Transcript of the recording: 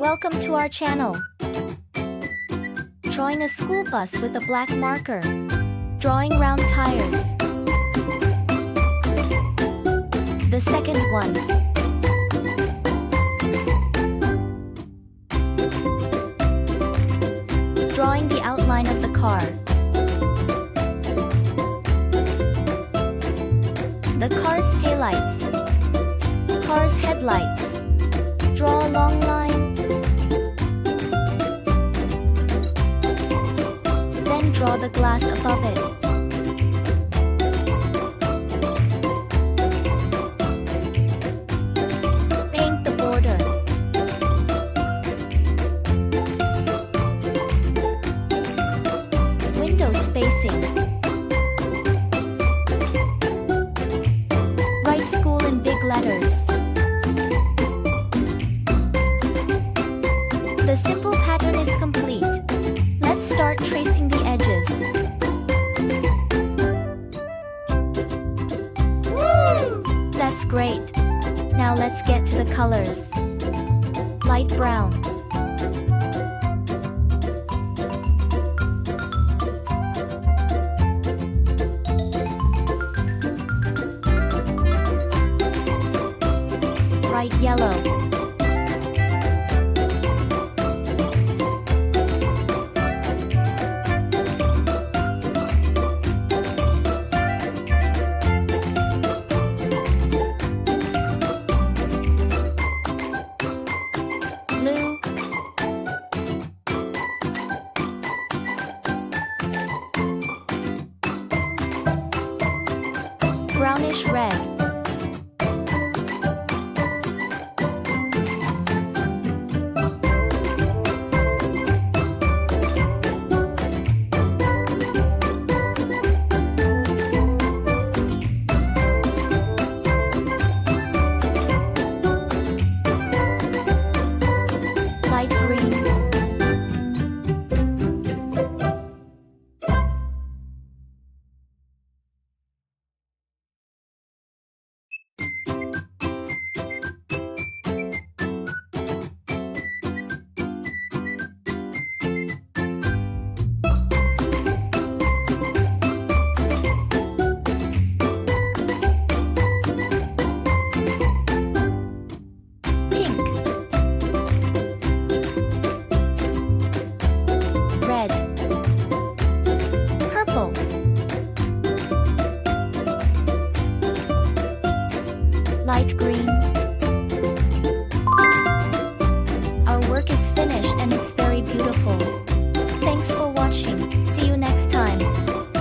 Welcome to our channel. Drawing a school bus with a black marker. Drawing round tires. The second one. Drawing the outline of the car. The car's taillights. Car's headlights. Draw a long line. Then draw the glass above it. Paint the border. Window spacing. Write school in big letters. The simple pattern is complete. Let's start tracing the edges. Woo! That's great. Now let's get to the colors. Light brown. Bright yellow. Blue. Brownish red. Light green. Red. Purple. Light green. Our work is finished and it's very beautiful. Thanks for watching.